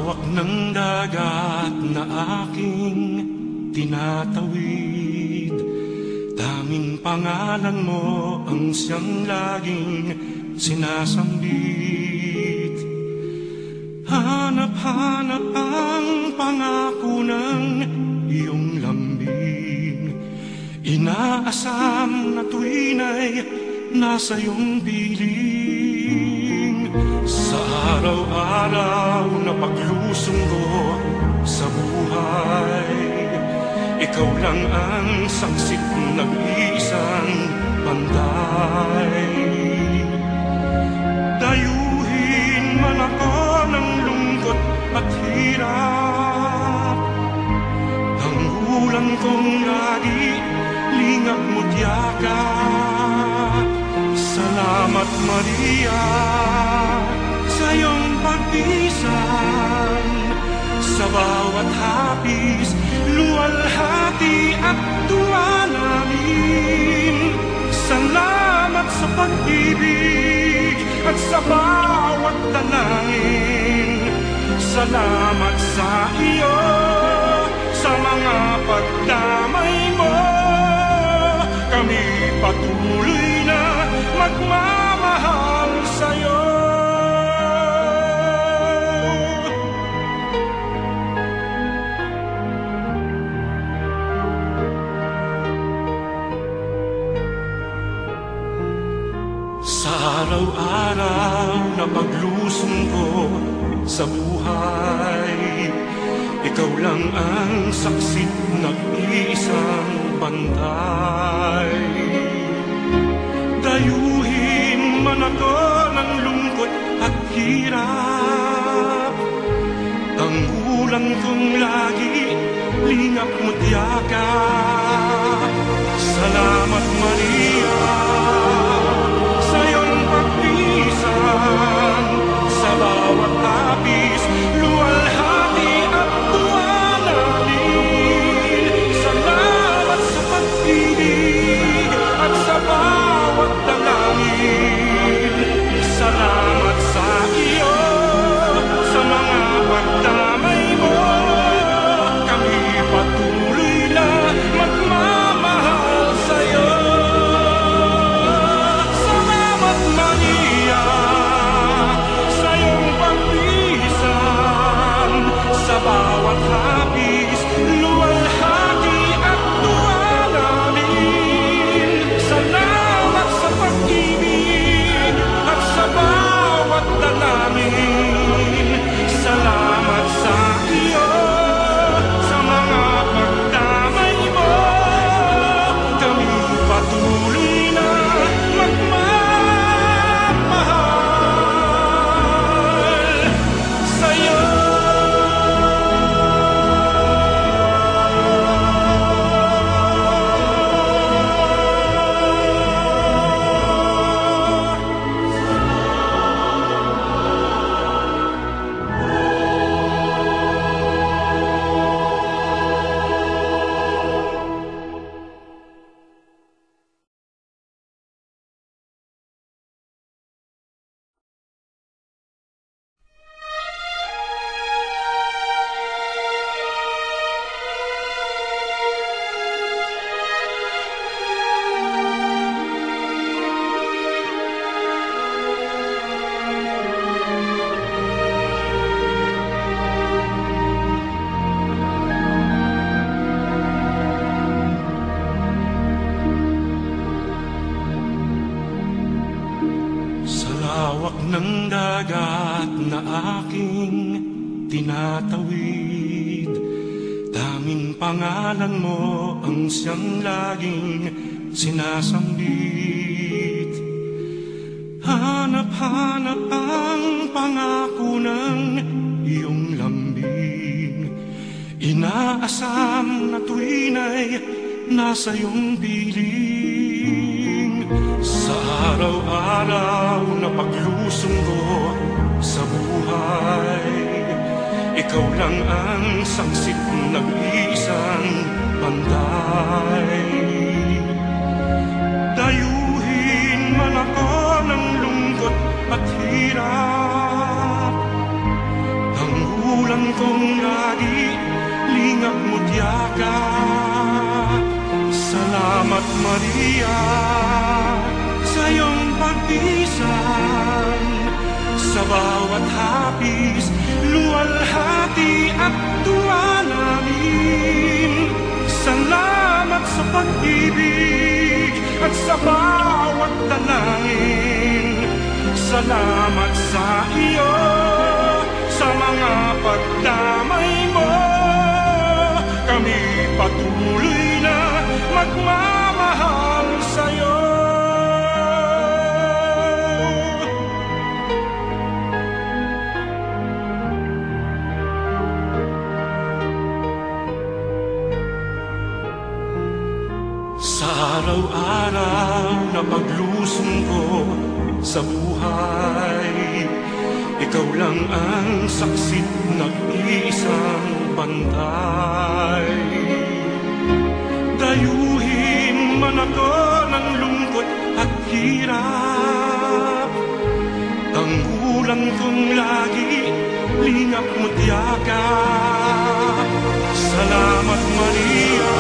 lawak ng dagat na aking tinatawid, tanging pangalan mo ang siyang laging sinasambit. Hanap-hanap ang pangako ng iyong lambing, inaasam na tuwin ay nasa iyong piling. Sa araw-araw na paglusong ko sa buhay, ikaw lang ang saksit ng isang pantay. Dayuhin man ako ng lungkot at hirap, ang ulang kong lagi lingap mo't yakap. Salamat Maria sa iyong pagpisan, sa bawat hapis, luwalhati at tuwa namin. Salamat sa pag-ibig at sa bawat dalangin. Salamat sa iyo, sa mga pagdamay mo. Kami patuloy na magmamahal sa'yo. Sa araw-araw na paglusong ko sa buhay, ikaw lang ang saksit ng isang pantay. Dayuhin man ako ng lungkot at hirap, ang ulang kong lagi lingap mo't yakap. Salamat Maria sa iyong pagpisan, sa bawat hapis, luwalhati at tuwa namin. Salamat sa pag-ibig at sa bawat dalangin. Salamat sa iyo, sa mga pagdamay mo. Kami patuloy na magmamahal sa'yo. Salamat Maria sa iyong pagpisan, sa bawat hapis, luwalhati at tuwa namin. Salamat sa pag-ibig at sa bawat dalangin. Salamat sa iyo, sa mga pagdamay mo. Kami patuloy na magmamahal sa'yo. Lawak ng dagat na aking tinatawid, tanging pangalan mo ang siyang laging sinasambit. Hanap-hanap ang pangako ng iyong lambing, inaasam na tuwin ay nasa iyong piling. Sa araw-araw na paglusong ko sa buhay, ikaw lang ang saksit ng isang pantay. Dayuhin man ako ng lungkot at hirap, ang ulan kong lagi, lingap mo't yakap. Salamat Maria sa iyong pagpisan, sa bawat hapis, luwalhati at tuwa namin. Salamat sa pag-ibig at sa bawat dalangin. Salamat sa iyo, sa mga pagdamay mo. Kami patuloy na magmamahal sa'yo. Sa araw-araw na paglusong ko sa buhay, ikaw lang ang saksit ng isang bantay. Dayuhin man ako ng lungkot at hirap, tanggulan kong lagi, lingap mo't yakap. Salamat Maria